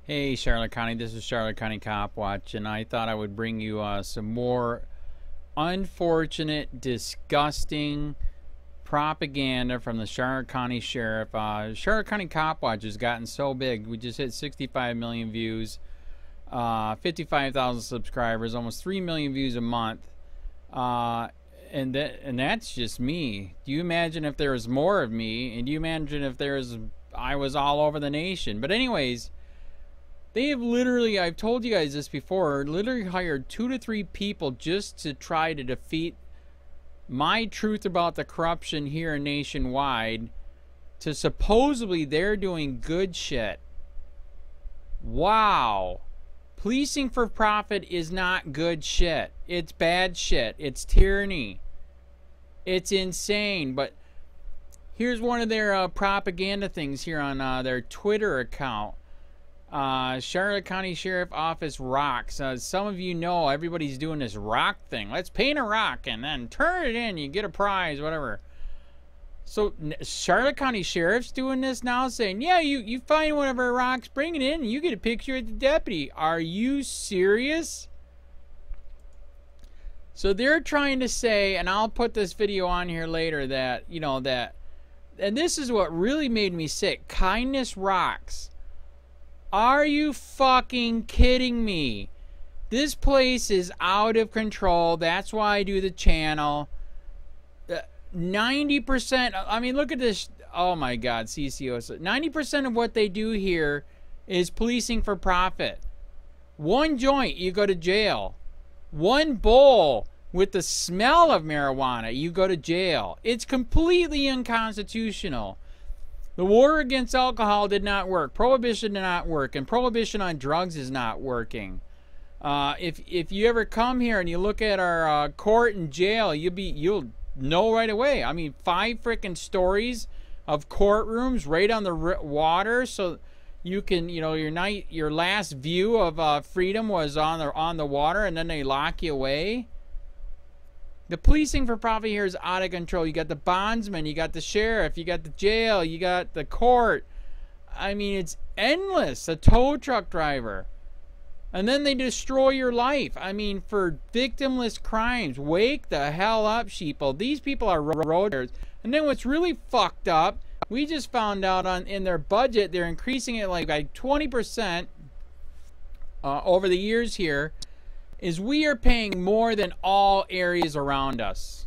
Hey Charlotte County, this is Charlotte County Cop Watch, and I thought I would bring you some more unfortunate, disgusting propaganda from the Charlotte County Sheriff. Charlotte County Cop Watch has gotten so big. We just hit 65 million views, 55,000 subscribers, almost 3 million views a month. And that's just me. Do you imagine if there was more of me? And do you imagine if I was all over the nation? But anyways, they have literally, I've told you guys this before, literally hired 2 to 3 people just to try to defeat my truth about the corruption here nationwide, to supposedly they're doing good shit. Wow. Policing for profit is not good shit. It's bad shit. It's tyranny. It's insane. But here's one of their propaganda things here on their Twitter account. Charlotte County Sheriff Office rocks. Some of you know everybody's doing this rock thing. Let's paint a rock and then turn it in. You get a prize, whatever. So Charlotte County Sheriff's doing this now, saying, yeah, you find one of our rocks, bring it in, and you get a picture of the deputy. Are you serious? So they're trying to say, and I'll put this video on here later, that, you know, that, and this is what really made me sick. Kindness rocks. Are you fucking kidding me? This place is out of control. That's why I do the channel. 90%, I mean, look at this. Oh my God, CCO. 90% of what they do here is policing for profit. One joint, you go to jail. One bowl with the smell of marijuana, you go to jail. It's completely unconstitutional. The war against alcohol did not work. Prohibition did not work. And prohibition on drugs is not working. If you ever come here and you look at our court and jail, you'll know right away. I mean, 5 freaking stories of courtrooms right on the water, so you can, you know, your last view of freedom was on the water, and then they lock you away. The policing for profit here is out of control. You got the bondsman, you got the sheriff, you got the jail, you got the court. I mean, it's endless. A tow truck driver. And then they destroy your life. I mean, for victimless crimes. Wake the hell up, sheeple. These people are roaders. And then what's really fucked up, we just found out in their budget, they're increasing it like by 20% over the years here, is we are paying more than all areas around us.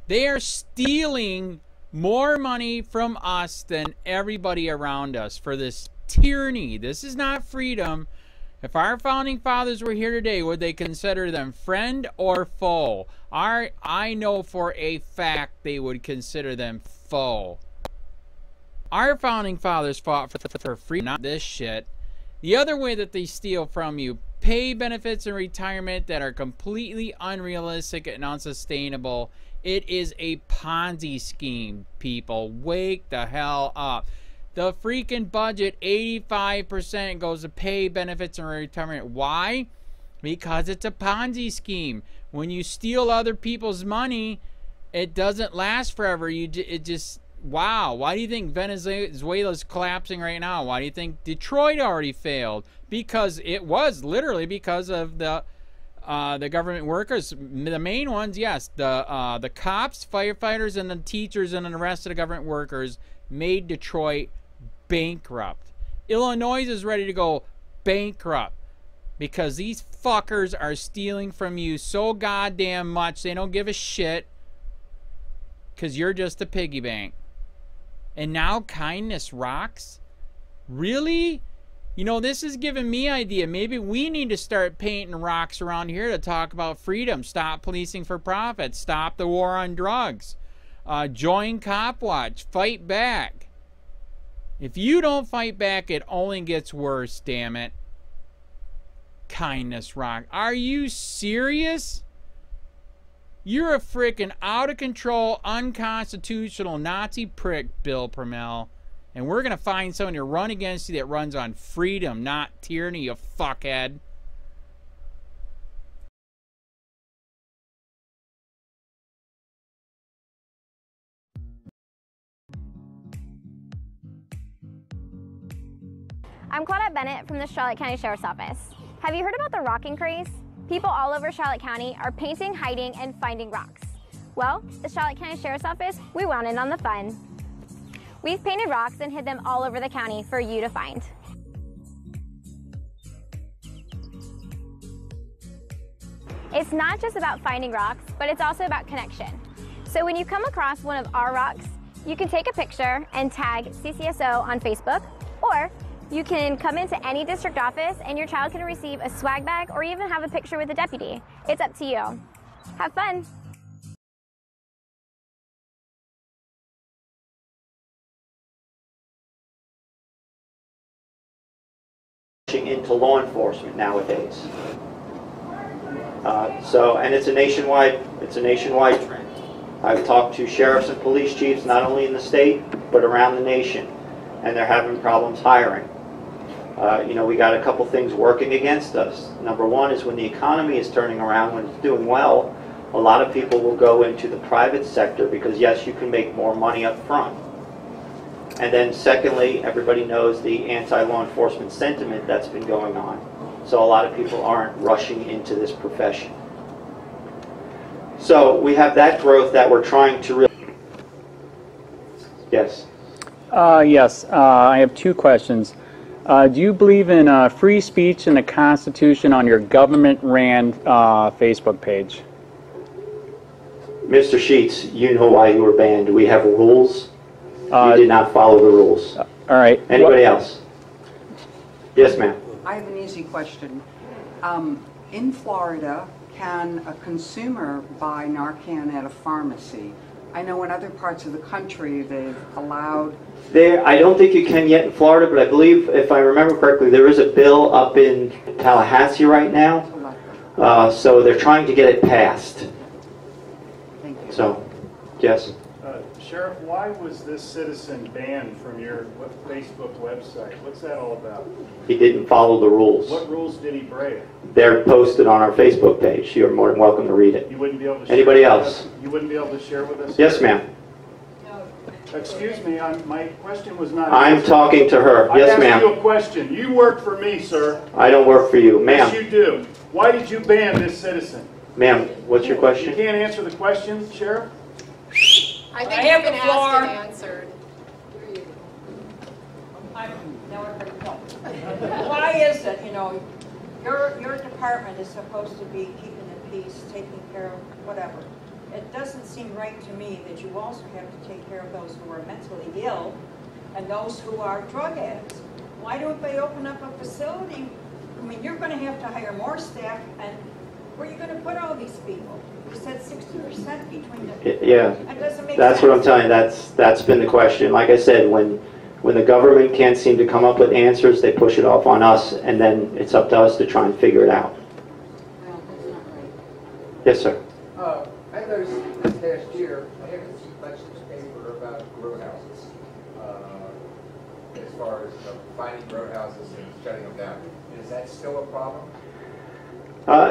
They are stealing more money from us than everybody around us for this tyranny. This is not freedom. If our founding fathers were here today, would they consider them friend or foe? I know for a fact they would consider them foe. Our founding fathers fought for freedom, not this shit. The other way that they steal from you, pay benefits and retirement that are completely unrealistic and unsustainable. It is a Ponzi scheme, people. Wake the hell up. The freaking budget, 85% goes to pay benefits and retirement. Why? Because it's a Ponzi scheme. When you steal other people's money, it doesn't last forever. It just, wow. Why do you think Venezuela's collapsing right now? Why do you think Detroit already failed? Because it was literally because of the government workers. The main ones, yes, the cops, firefighters, and the teachers, and the rest of the government workers made Detroit bankrupt. Illinois is ready to go bankrupt because these fuckers are stealing from you so goddamn much they don't give a shit because you're just a piggy bank. And now kindness rocks? Really? You know, this is giving me idea. Maybe we need to start painting rocks around here to talk about freedom. Stop policing for profit. Stop the war on drugs. Join COPWATCH. Fight back. If you don't fight back, it only gets worse, damn it. Kindness rock. Are you serious? You're a freaking out of control, unconstitutional Nazi prick, Bill PRUMMELL. And we're going to find someone to run against you that runs on freedom, not tyranny, you fuckhead. I'm Claudette Bennett from the Charlotte County Sheriff's Office. Have you heard about the rocking craze? People all over Charlotte County are painting, hiding, and finding rocks. Well, the Charlotte County Sheriff's Office, we wound in on the fun. We've painted rocks and hid them all over the county for you to find. It's not just about finding rocks, but it's also about connection. So when you come across one of our rocks, you can take a picture and tag CCSO on Facebook, or you can come into any district office and your child can receive a swag bag or even have a picture with a deputy. It's up to you. Have fun. Into law enforcement nowadays. And it's a nationwide trend. I've talked to sheriffs and police chiefs not only in the state but around the nation, and they're having problems hiring. We got a couple things working against us. Number one is when the economy is turning around, when it's doing well, a lot of people will go into the private sector because yes, you can make more money up front. And then secondly, everybody knows the anti-law enforcement sentiment that's been going on. So a lot of people aren't rushing into this profession. So we have that growth that we're trying to really... Yes? Yes, I have two questions. Do you believe in free speech and the Constitution on your government-ran Facebook page? Mr. Sheets, you know why you were banned. We have rules. You did not follow the rules. All right. Anybody else? Yes, ma'am. I have an easy question. In Florida, can a consumer buy Narcan at a pharmacy? I know in other parts of the country they've allowed... I don't think you can yet in Florida, but I believe, if I remember correctly, there is a bill up in Tallahassee right now. So they're trying to get it passed. Thank you. So, yes? Sheriff, why was this citizen banned from your Facebook website? What's that all about? He didn't follow the rules. What rules did he break? They're posted on our Facebook page. You're more than welcome to read it. You wouldn't be able to share Anybody with else? us? You wouldn't be able to share with us? Yes, ma'am. Excuse me, my question was not... I'm talking to her. Yes, I asked you ma'am. a question. You work for me, sir. I don't work for you. Yes, Ma'am. you do. Why did you ban this citizen? Ma'am, what's your You question? can't answer the question, Sheriff? I think it's been asked and answered. Why is it, your department is supposed to be keeping the peace, taking care of whatever. It doesn't seem right to me that you also have to take care of those who are mentally ill and those who are drug addicts. Why don't they open up a facility? I mean, you're going to have to hire more staff, and where are you going to put all these people? You said 60% between the... Yeah. That doesn't make That's sense. what I'm telling you. That's been the question. Like I said, when the government can't seem to come up with answers, they push it off on us, and then it's up to us to try and figure it out. Well, that's not right. Yes, sir. I noticed this past year, I haven't seen much in the paper about roadhouses, as far as finding roadhouses and shutting them down. Is that still a problem?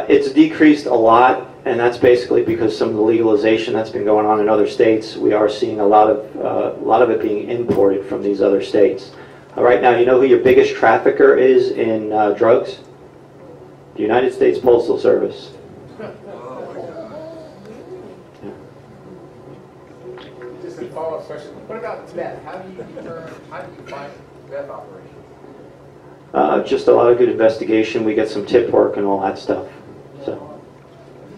It's decreased a lot, and that's basically because some of the legalization that's been going on in other states. We are seeing a lot of it being imported from these other states. Right now, you know who your biggest trafficker is in drugs? The United States Postal Service. Just a follow-up question. What about meth? How do you find meth operations? Just a lot of good investigation. We get some tip work and all that stuff. So.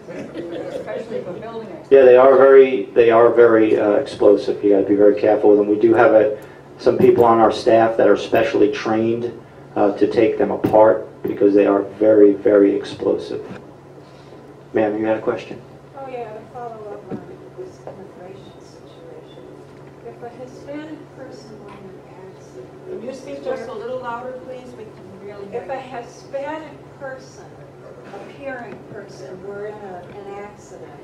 Especially for building it. Yeah, they are very explosive. You got to be very careful with them. We do have some people on our staff that are specially trained to take them apart because they are very, very explosive. Ma'am, you had a question? Oh yeah, to follow up on this immigration situation. If a Hispanic person were in an accident, Can you speak just a little louder, please? We can really hear if a you. Hispanic person, appearing person, were in an accident,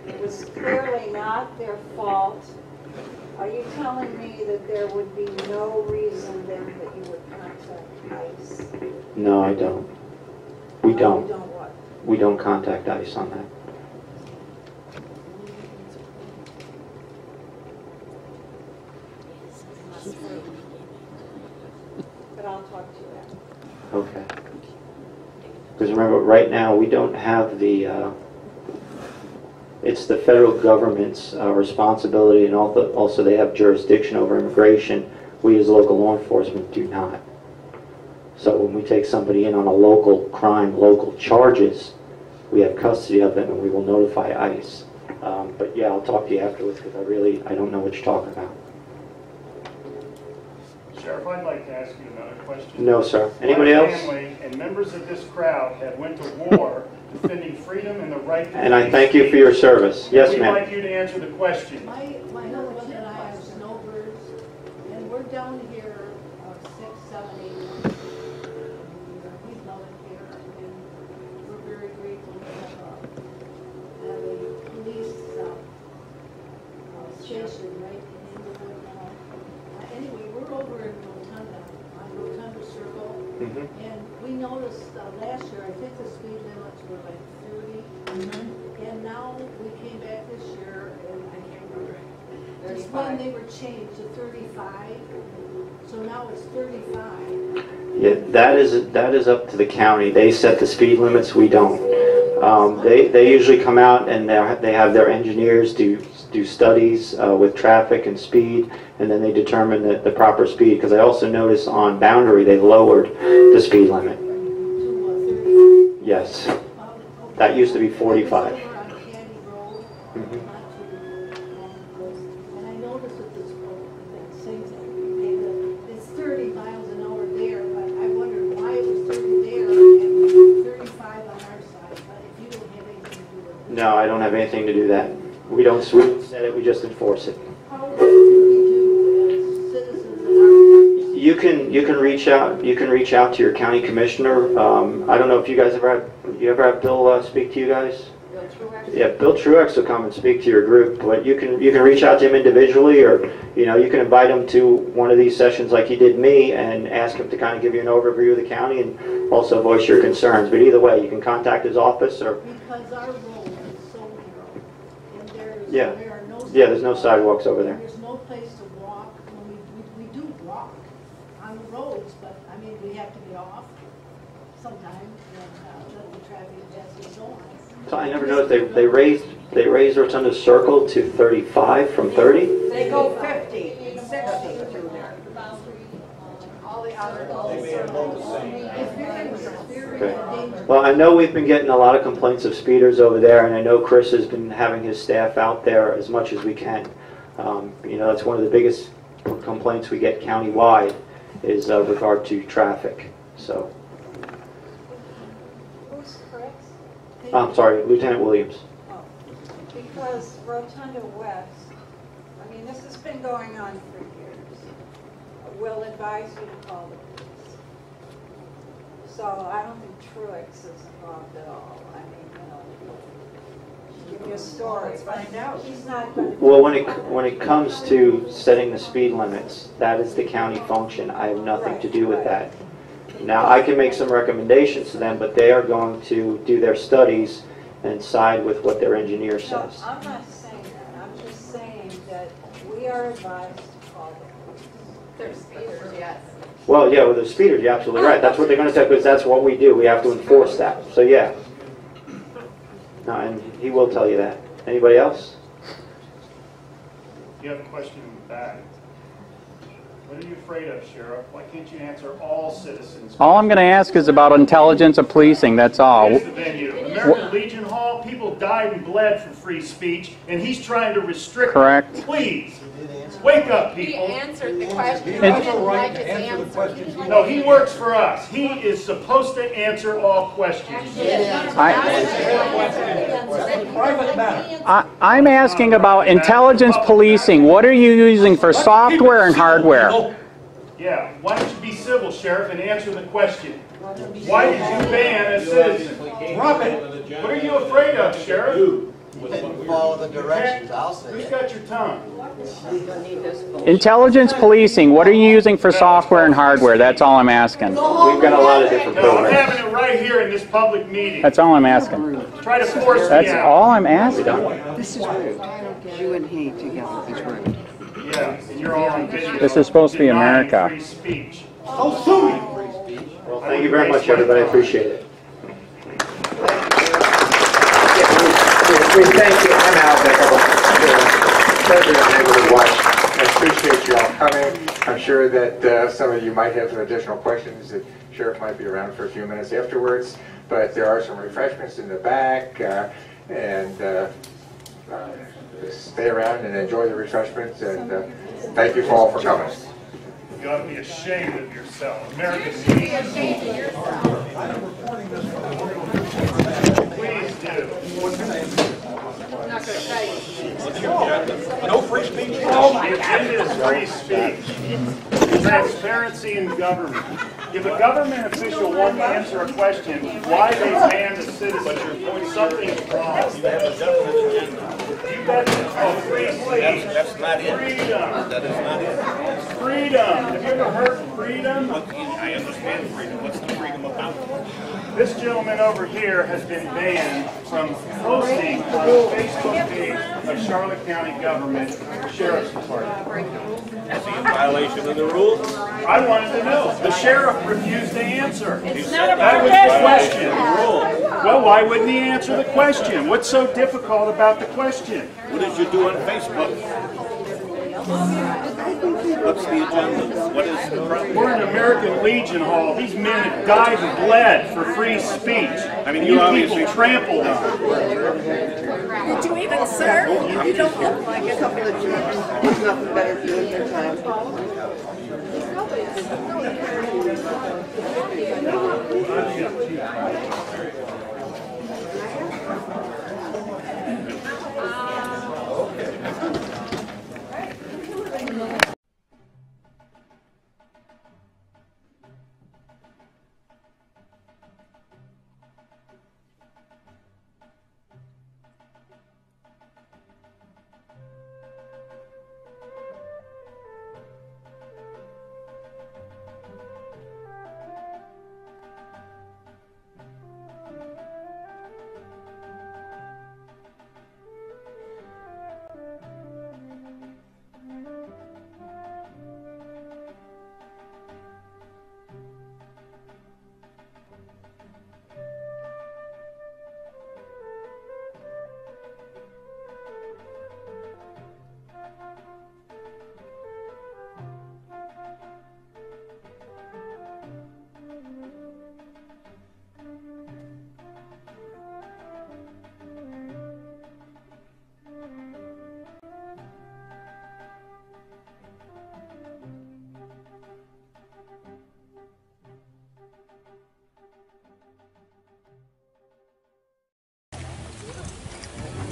it was clearly not their fault. Are you telling me that there would be no reason then that you would contact ICE? No, I don't. We You don't. don't what? We don't contact ICE on that. But I'll talk to you after. Okay. Because remember, right now, we don't have the, it's the federal government's responsibility, and also they have jurisdiction over immigration. We as local law enforcement do not. So when we take somebody in on a local crime, local charges, we have custody of them and we will notify ICE. But yeah, I'll talk to you afterwards because I don't know what you're talking about. Sheriff, I'd like to ask you another question. No, sir. Anybody else? My family and members of this crowd have went to war defending freedom and the right to And I thank you for your service. Yes, We'd ma'am. like you to answer the question. My husband and I are snowbirds, and we're down here 6, 7, 8 months. We love it here, and we're very grateful to have a police station right in Inglewood now. Anyway, we're over in Rotunda, on Rotunda Circle, and we noticed last year, I think the speed limits were like 30, and now we came back this year, and I can't remember. Just when they were changed to 35, so now it's 35. Yeah, that is up to the county. They set the speed limits. We don't. They usually come out and they have their engineers do studies with traffic and speed, and then they determine the proper speed. Because I also notice on Boundary they lowered the speed limit. Yes, that used to be 45. And I noticed that this same thing, it's 30 miles an hour there, but I wondered why it was 30 there and 35 on our side. But if you don't have anything to do with it. No, I don't have anything to do that. We don't set it. We just enforce it. How do we do as citizens in our You can reach out. You can reach out to your county commissioner. I don't know if you guys ever have Bill speak to you guys. Yeah, Bill Truex will come and speak to your group, but you can reach out to him individually, or you can invite him to one of these sessions like he did me, and ask him to kind of give you an overview of the county and also voice your concerns. But either way, you can contact his office or. Because our road is so narrow, and there's no sidewalks over there. There's no place to walk. We do walk on the roads, but I mean we have to get off sometimes and let the traffic pass and so on. So I never noticed they raised Rotunda Circle to 35 from 30. They go 50 and 60 through there. All the other Okay. Well, I know we've been getting a lot of complaints of speeders over there, and I know Chris has been having his staff out there as much as we can. That's one of the biggest complaints we get countywide is regard to traffic. So. Who's Chris? I'm sorry, Lieutenant Williams. Oh, because Rotunda West, I mean, this has been going on for years. We'll advise you to call the police. So I don't think Truex is involved at all. I mean, give me a story, find out. He's not going to. Well, when it comes to setting the speed limits, that is the county function. I have nothing to do with that. Now, I can make some recommendations to them, but they are going to do their studies and side with what their engineer says. No, I'm not saying that. I'm just saying that we are advised to call the police. There's speeders, yes. Well, yeah, with the speeders, you're absolutely right. That's what they're going to say, because that's what we do. We have to enforce that. So, yeah. No, and he will tell you that. Anybody else? You have a question in the back. What are you afraid of, Sheriff? Why can't you answer all citizens? All I'm going to ask is about intelligence of policing, that's all. Here's the venue. American Legion Hall, people died and bled for free speech, and he's trying to restrict Correct. it. Please, wake up, He people. answered the question. He has no right to answer the question. No, he works for us. He is supposed to answer all questions. I'm asking about intelligence policing. What are you using for software and hardware? Yeah, why don't you be civil, Sheriff, and answer the question? Why did you ban a citizen? Drop it. What are you afraid of, Sheriff? Follow the directions, I'll say. Who's got your tongue? Intelligence policing. What are you using for software and hardware? That's all I'm asking. We've got a lot of different No, I'm programs. having it right here in this public meeting. That's all I'm asking. Try to force me That's out. all I'm asking. This is rude. You and he together is rude. Yeah, and you're all on video. This is supposed to be denying America. Free speech. So sue me. Well, thank you very much, everybody. I appreciate it. We thank you. I'm Al President of Neighborhood Watch. I appreciate you all coming. I'm sure that some of you might have some additional questions. The sheriff might be around for a few minutes afterwards, but there are some refreshments in the back, and stay around and enjoy the refreshments, and thank you all for coming. You ought to be ashamed of yourself. American Be ashamed of yourself. Please do. I'm not going to tell you. No free speech. The agenda is free speech. Transparency in government. If a government official won't answer a question, why they ban the citizen, something's wrong. You got free speech. That's not it. Freedom. That is not it. Freedom. Have you ever heard freedom? I understand freedom. What's the freedom about? This gentleman over here has been banned from posting on the Facebook page of Charlotte County Government Sheriff's Department. Is he in violation of the rules? I wanted to know. The sheriff refused to answer. It's none of That our was the business. question. Well, why wouldn't he answer the question? What's so difficult about the question? What did you do on Facebook? What's the agenda? What is the problem? We're in American Legion Hall. These men have died and bled for free speech. I mean, you you people obviously trampled on. Did you even serve? You don't look like a couple of Germans. There's nothing better to do in your time.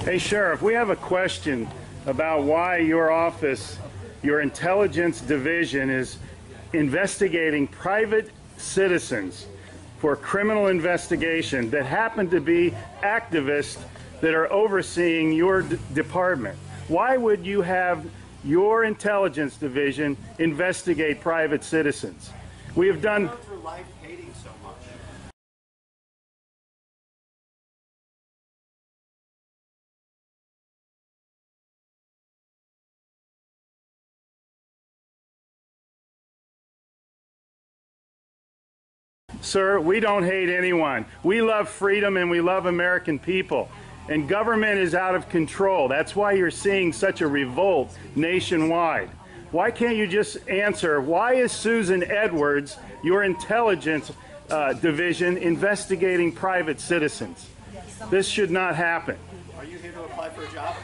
Hey, Sheriff, we have a question about why your office, your intelligence division, is investigating private citizens for criminal investigation that happen to be activists that are overseeing your department. Why would you have your intelligence division investigate private citizens? We have done... Sir, we don't hate anyone. We love freedom and we love American people. And government is out of control. That's why you're seeing such a revolt nationwide. Why can't you just answer, why is Susan Edwards, your intelligence division, investigating private citizens? This should not happen. Are you here to apply for a job?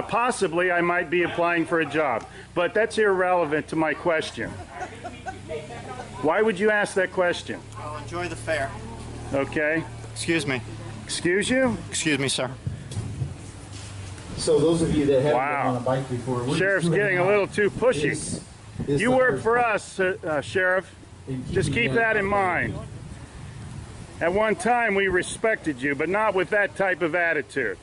Possibly I might be applying for a job, but that's irrelevant to my question. Why would you ask that question? Well, enjoy the fair. Okay. Excuse me. Excuse you? Excuse me, sir. So those of you that haven't Wow. been on a bike before, Sheriff's getting a little too pushy. You work for us, Sheriff. Just keep that in mind. At one time we respected you, but not with that type of attitude.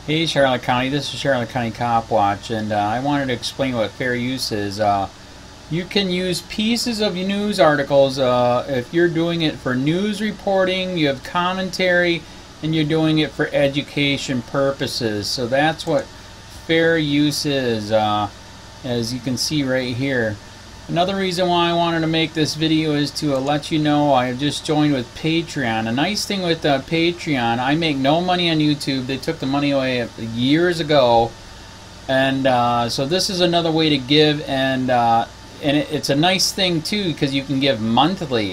Hey Charlotte County, this is Charlotte County Cop Watch, and I wanted to explain what fair use is. You can use pieces of news articles if you're doing it for news reporting, you have commentary, and you're doing it for education purposes. So that's what fair use is, as you can see right here. Another reason why I wanted to make this video is to let you know I have just joined with Patreon. A nice thing with Patreon, I make no money on YouTube. They took the money away years ago, and so this is another way to give, and it's a nice thing too because you can give monthly.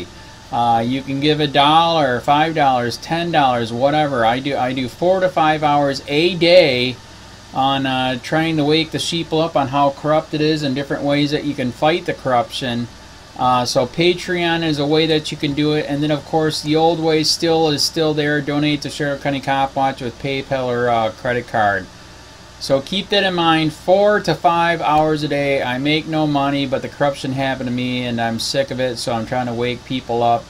You can give $1, $5, $10, whatever. I do 4 to 5 hours a day on trying to wake the sheeple up on how corrupt it is and different ways that you can fight the corruption. So Patreon is a way that you can do it, and then of course the old way is still there. Donate to Charlotte County Cop Watch with PayPal or credit card. So keep that in mind. 4 to 5 hours a day. I make no money, but the corruption happened to me and I'm sick of it, so I'm trying to wake people up.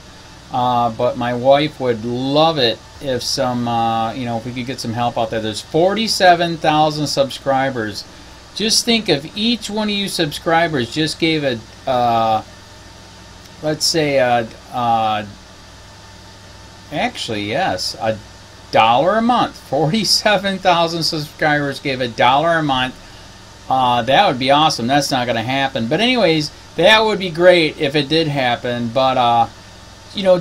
But my wife would love it if if we could get some help out there. There's 47,000 subscribers. Just think if each one of you subscribers just gave let's say actually yes, $1 a month. 47,000 subscribers gave $1 a month. That would be awesome. That's not going to happen. But anyways, that would be great if it did happen. But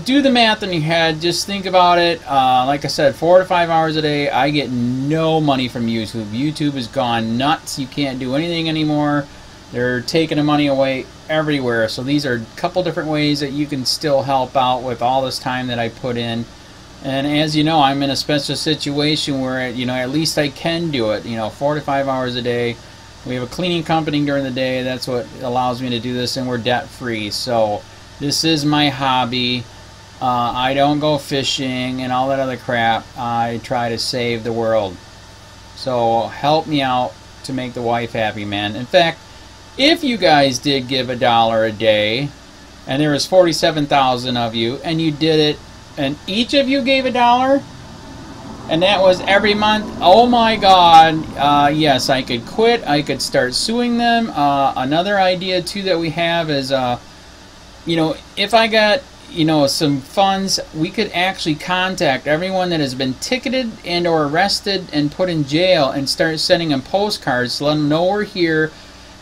do the math in your head. Just think about it. Like I said, 4 to 5 hours a day. I get no money from YouTube. YouTube has gone nuts. You can't do anything anymore. They're taking the money away everywhere. So these are a couple different ways that you can still help out with all this time that I put in. And as you know, I'm in a special situation where, at least I can do it. 4 to 5 hours a day. We have a cleaning company during the day. That's what allows me to do this, and we're debt free. So this is my hobby. I don't go fishing and all that other crap. I try to save the world. So help me out to make the wife happy, man. In fact, if you guys did give $1 a day, and there was 47,000 of you, and you did it, and each of you gave $1, and that was every month, oh my God, yes, I could quit. I could start suing them. Another idea too that we have is if I got some funds, we could actually contact everyone that has been ticketed and or arrested and put in jail and start sending them postcards to let them know we're here,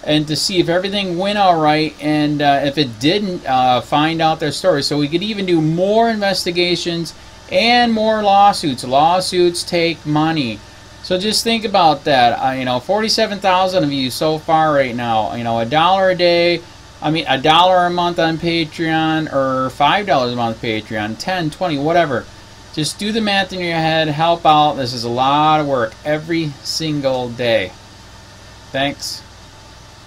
and to see if everything went all right, and if it didn't, find out their story. So we could even do more investigations and more lawsuits. Lawsuits take money. So just think about that. 47,000 of you so far right now. $1 a day. $1 a month on Patreon, or $5 a month Patreon, 10, 20, whatever. Just do the math in your head, help out. This is a lot of work every single day. Thanks.